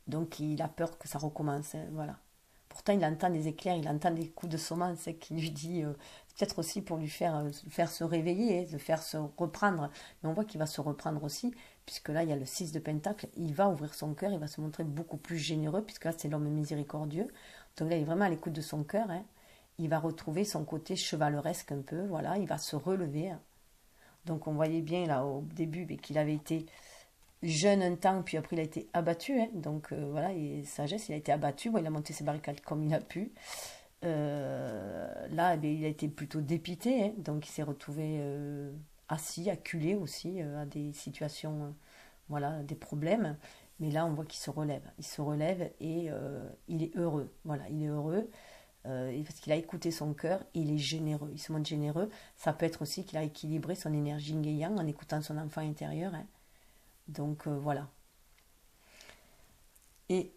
Donc il a peur que ça recommence, hein, voilà. Pourtant il entend des éclairs, il entend des coups de semence, hein, qui lui dit, peut-être aussi pour lui faire se réveiller, hein, de faire se reprendre. Mais on voit qu'il va se reprendre aussi, puisque là il y a le 6 de Pentacle, il va ouvrir son cœur, il va se montrer beaucoup plus généreux, puisque là c'est l'homme miséricordieux. Donc là il est vraiment à l'écoute de son cœur, hein. Il va retrouver son côté chevaleresque un peu, voilà, il va se relever, hein. Donc on voyait bien là au début qu'il avait été jeune un temps, puis après il a été abattu, hein. Donc voilà, et sagesse, il a été abattu, bon, il a monté ses barricades comme il a pu. Là, eh bien, il a été plutôt dépité, hein. Donc il s'est retrouvé assis, acculé aussi à des situations, voilà, des problèmes. Mais là, on voit qu'il se relève. Il se relève et il est heureux. Voilà, il est heureux parce qu'il a écouté son cœur, il est généreux. Il se montre généreux. Ça peut être aussi qu'il a équilibré son énergie yin et yang en écoutant son enfant intérieur, hein. Donc voilà. Et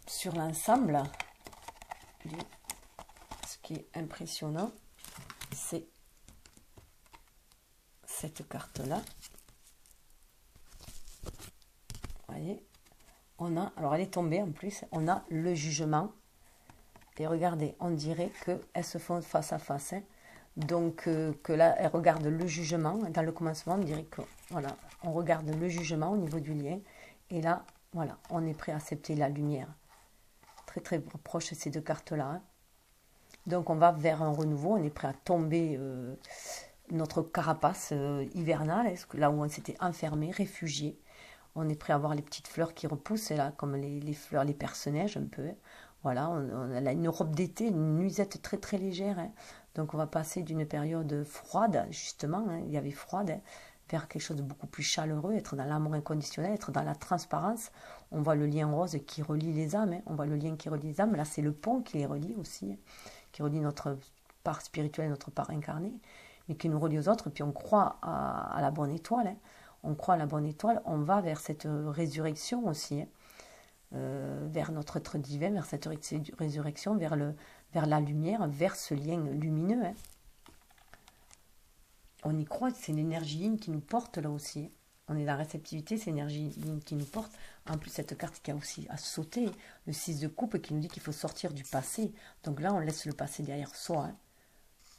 sur l'ensemble, ce qui est impressionnant, c'est cette carte-là. Vous voyez, on a, alors elle est tombée en plus, on a le jugement. Et regardez, on dirait qu'elles se font face à face. Hein. Donc, que là, elles regardent le jugement. Dans le commencement, on dirait que, voilà, on regarde le jugement au niveau du lien. Et là, voilà, on est prêt à accepter la lumière. Très, très proche ces deux cartes-là. Hein. Donc, on va vers un renouveau. On est prêt à tomber notre carapace hivernale, là où on s'était enfermé, réfugié. On est prêt à voir les petites fleurs qui repoussent, là, comme les fleurs, les personnages, un peu. Hein. Voilà, on a une robe d'été, une nuisette très très légère. Hein. Donc on va passer d'une période froide, justement, hein, il y avait froide, hein, vers quelque chose de beaucoup plus chaleureux, être dans l'amour inconditionnel, être dans la transparence. On voit le lien rose qui relie les âmes, hein. On voit le lien qui relie les âmes. Là, c'est le pont qui les relie aussi, hein, qui relie notre part spirituelle, notre part incarnée, mais qui nous relie aux autres. Et puis on croit à la bonne étoile. Hein. On croit à la bonne étoile, on va vers cette résurrection aussi. Hein. Vers notre être divin, vers cette résurrection, vers la lumière, vers ce lien lumineux. Hein. On y croit, c'est l'énergie yin qui nous porte là aussi. Hein. On est dans la réceptivité, c'est l'énergie yin qui nous porte. En plus, cette carte qui a aussi à sauter, le 6 de coupe qui nous dit qu'il faut sortir du passé. Donc là, on laisse le passé derrière soi. Hein.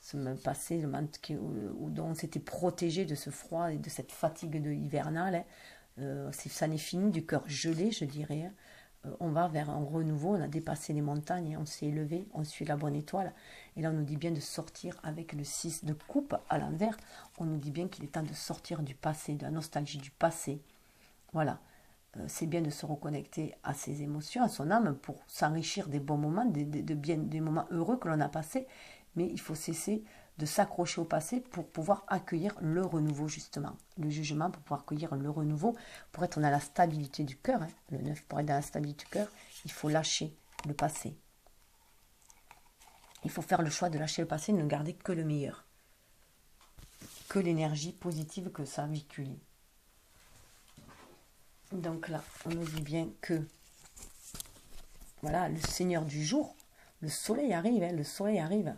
Ce passé dont on s'était protégé de ce froid et de cette fatigue hivernale. Hein. Ça n'est fini, du cœur gelé, je dirais. Hein. On va vers un renouveau, on a dépassé les montagnes, on s'est élevé, on suit la bonne étoile. Et là, on nous dit bien de sortir avec le 6 de coupe à l'envers. On nous dit bien qu'il est temps de sortir du passé, de la nostalgie du passé. Voilà. C'est bien de se reconnecter à ses émotions, à son âme, pour s'enrichir des bons moments, des moments heureux que l'on a passés. Mais il faut cesser de s'accrocher au passé pour pouvoir accueillir le renouveau, justement. Le jugement pour pouvoir accueillir le renouveau, pour être dans la stabilité du cœur. Hein. Le 9, pour être dans la stabilité du cœur, il faut lâcher le passé. Il faut faire le choix de lâcher le passé et ne garder que le meilleur. Que l'énergie positive que ça véhicule. Donc là, on nous dit bien que, voilà, le Seigneur du jour, le soleil arrive, hein, le soleil arrive.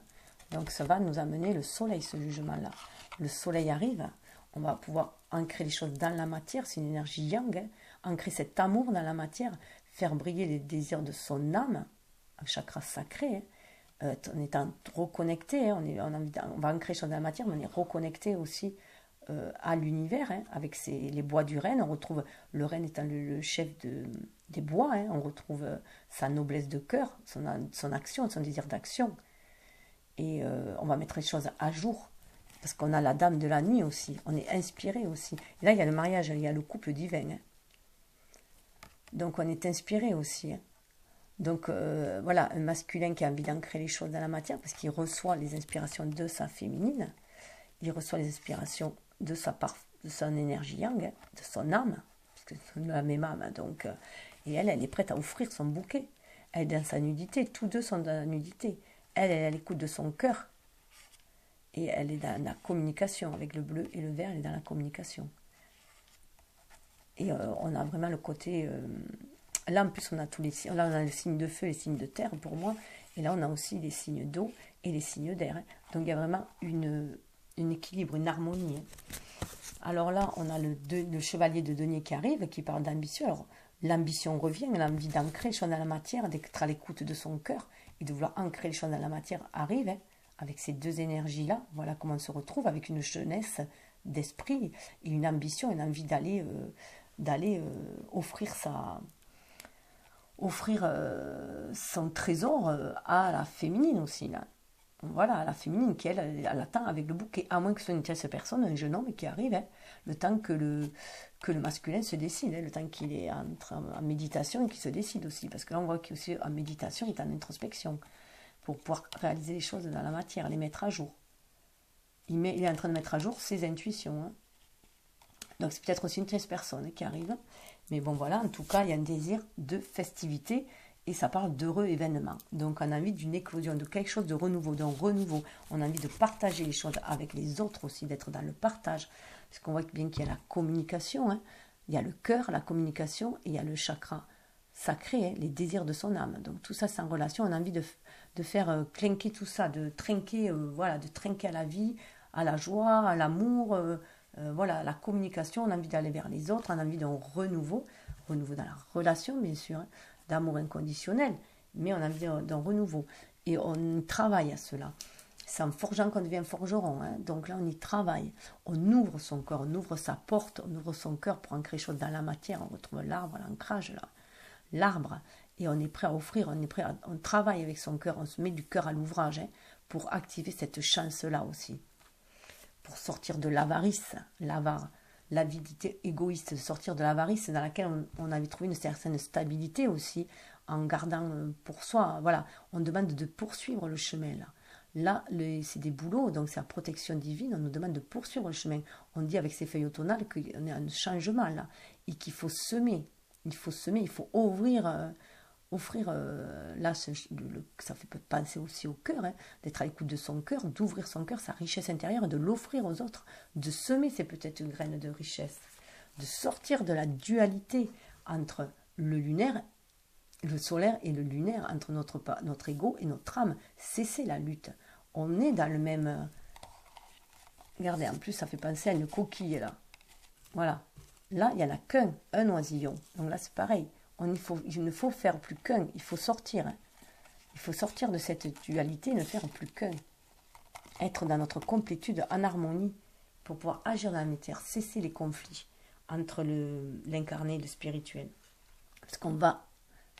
Donc ça va nous amener le soleil, ce jugement-là. Le soleil arrive, on va pouvoir ancrer les choses dans la matière, c'est une énergie yang, hein, ancrer cet amour dans la matière, faire briller les désirs de son âme, un chakra sacré, hein, en étant reconnecté, hein, on va ancrer les choses dans la matière, mais on est reconnecté aussi à l'univers, hein, avec les bois du renne. On retrouve le renne étant le chef des bois, hein, on retrouve sa noblesse de cœur, son action, son désir d'action. Et on va mettre les choses à jour, parce qu'on a la dame de la nuit aussi, on est inspiré aussi. Et là, il y a le mariage, il y a le couple divin. Hein. Donc, on est inspiré aussi. Hein. Donc, voilà, un masculin qui a envie d'ancrer les choses dans la matière, parce qu'il reçoit les inspirations de sa féminine, il reçoit les inspirations de son énergie yang, hein, de son âme, parce que c'est la même âme. Hein, donc, et elle est prête à offrir son bouquet. Elle est dans sa nudité, tous deux sont dans la nudité. Elle est à l'écoute de son cœur. Et elle est dans la communication. Avec le bleu et le vert, elle est dans la communication. Et on a vraiment le côté... là, en plus, on a tous les signes. Là, on a les signes de feu et les signes de terre, pour moi. Et là, on a aussi les signes d'eau et les signes d'air. Hein. Donc, il y a vraiment un équilibre, une harmonie. Hein. Alors là, on a le chevalier de denier qui arrive, qui parle d'ambition. Alors, l'ambition revient, l'envie d'ancrer les choses dans la matière, d'être à l'écoute de son cœur et de vouloir ancrer les choses dans la matière arrive, hein, avec ces deux énergies-là. Voilà comment on se retrouve avec une jeunesse d'esprit et une ambition, une envie d'aller offrir son trésor à la féminine aussi. Là. Voilà, à la féminine qui, elle attend avec le bouquet, à moins que ce soit une tierce personne, un jeune homme qui arrive, hein, le temps que le masculin se décide, hein, le temps qu'il est en méditation et qu'il se décide aussi, parce que là on voit qu'il est aussi en méditation, il est en introspection, pour pouvoir réaliser les choses dans la matière, les mettre à jour. Il est en train de mettre à jour ses intuitions. Hein. Donc c'est peut-être aussi une tierce personne qui arrive, mais bon voilà, en tout cas il y a un désir de festivité, et ça parle d'heureux événements. Donc on a envie d'une éclosion, de quelque chose de renouveau, d'un renouveau. On a envie de partager les choses avec les autres aussi, d'être dans le partage. Parce qu'on voit bien qu'il y a la communication, hein. Il y a le cœur, la communication, et il y a le chakra sacrés, hein, les désirs de son âme. Donc tout ça, c'est en relation. On a envie de faire clinquer tout ça, de trinquer, voilà, de trinquer à la vie, à la joie, à l'amour, voilà, à la communication. On a envie d'aller vers les autres, on a envie d'un renouveau dans la relation, bien sûr, hein, d'amour inconditionnel, mais on a envie d'un renouveau. Et on travaille à cela. C'est en forgeant qu'on devient forgeron. Hein. Donc là, on y travaille. On ouvre son cœur, on ouvre sa porte, on ouvre son cœur pour ancrer les choses dans la matière. On retrouve l'arbre, l'ancrage, là. L'arbre. Et on est prêt à offrir, on travaille avec son cœur, on se met du cœur à l'ouvrage, hein, pour activer cette chance-là aussi. Pour sortir de l'avarice, l'avidité égoïste, sortir de l'avarice dans laquelle on avait trouvé une certaine stabilité aussi, en gardant pour soi. Voilà, on demande de poursuivre le chemin, là. Là, c'est des boulots, donc c'est la protection divine, on nous demande de poursuivre le chemin. On dit avec ces feuilles automnales qu'on est un changement là, et qu'il faut semer. Il faut offrir, là, ça fait penser aussi au cœur, hein, d'être à l'écoute de son cœur, d'ouvrir son cœur, sa richesse intérieure, de l'offrir aux autres, de semer, c'est peut-être une graine de richesse, de sortir de la dualité entre le lunaire, le solaire et le lunaire, entre notre ego et notre âme. Cesser la lutte. On est dans le même... Regardez, en plus, ça fait penser à une coquille, là. Voilà. Là, il n'y en a qu'un, un oisillon. Donc là, c'est pareil. Il ne faut faire plus qu'un. Il faut sortir. Hein. Il faut sortir de cette dualité, ne faire plus qu'un. Être dans notre complétude, en harmonie, pour pouvoir agir dans la matière, cesser les conflits entre l'incarné et le spirituel. Parce qu'on va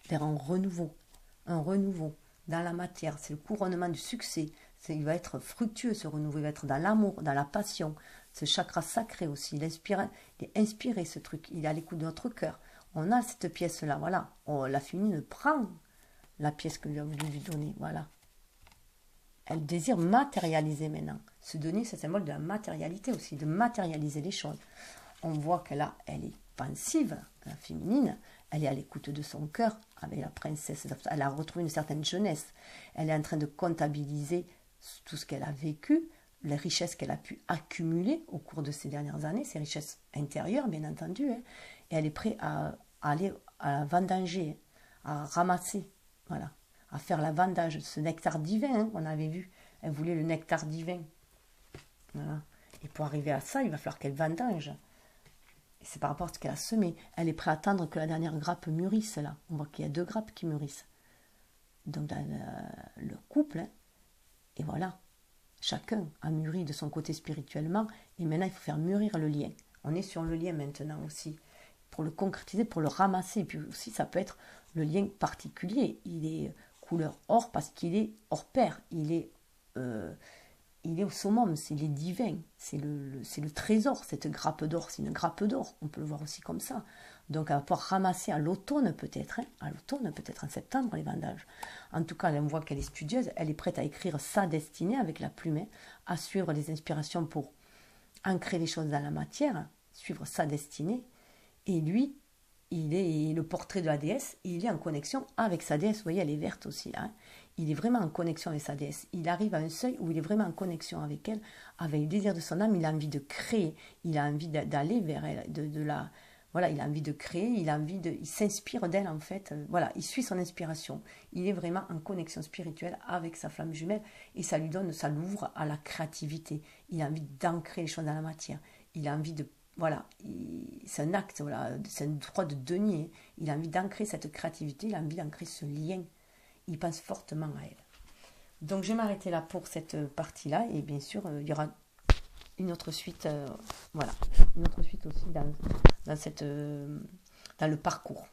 vers un renouveau dans la matière. C'est le couronnement du succès. Il va être fructueux, ce renouveau. Il va être dans l'amour, dans la passion. Ce chakra sacré aussi. Il est inspiré, ce truc. Il est à l'écoute de notre cœur. On a cette pièce-là, voilà. La féminine prend la pièce que lui a voulu lui donner, voilà. Elle désire matérialiser maintenant. Se donner, c'est un symbole de la matérialité aussi, de matérialiser les choses. On voit elle est pensive, la féminine. Elle est à l'écoute de son cœur avec la princesse. Elle a retrouvé une certaine jeunesse. Elle est en train de comptabiliser tout ce qu'elle a vécu, les richesses qu'elle a pu accumuler au cours de ces dernières années, ces richesses intérieures, bien entendu. Hein. Et elle est prête à aller à vendanger, à ramasser, voilà, à faire la vendage de ce nectar divin, hein, qu'on avait vu. Elle voulait le nectar divin. Voilà. Et pour arriver à ça, il va falloir qu'elle vendange. C'est par rapport à ce qu'elle a semé. Elle est prête à attendre que la dernière grappe mûrisse, là. On voit qu'il y a 2 grappes qui mûrissent. Donc, dans le couple, hein, et voilà, chacun a mûri de son côté spirituellement, et maintenant, il faut faire mûrir le lien. On est sur le lien maintenant aussi, pour le concrétiser, pour le ramasser. Et puis aussi, ça peut être le lien particulier. Il est couleur or parce qu'il est hors pair. Il est au summum, il est divin, c'est le trésor, cette grappe d'or, c'est une grappe d'or, on peut le voir aussi comme ça. Donc elle va pouvoir ramasser à l'automne peut-être, en septembre les vendages. En tout cas, on voit qu'elle est studieuse, elle est prête à écrire sa destinée avec la plume, à suivre les inspirations pour ancrer les choses dans la matière, suivre sa destinée. Et lui, il est le portrait de la déesse, il est en connexion avec sa déesse, vous voyez, elle est verte aussi là. Hein. Il est vraiment en connexion avec sa déesse. Il arrive à un seuil où il est vraiment en connexion avec elle, avec le désir de son âme. Il a envie de créer, il a envie d'aller vers elle, voilà, il a envie de créer, il s'inspire d'elle en fait. Voilà, il suit son inspiration. Il est vraiment en connexion spirituelle avec sa flamme jumelle et ça l'ouvre à la créativité. Il a envie d'ancrer les choses dans la matière. Il a envie de voilà, c'est un acte, voilà, c'est un droit de denier. Il a envie d'ancrer cette créativité, il a envie d'ancrer ce lien. Il pense fortement à elle. Donc je vais m'arrêter là pour cette partie-là. Et bien sûr, il y aura une autre suite, voilà, une autre suite aussi dans le parcours.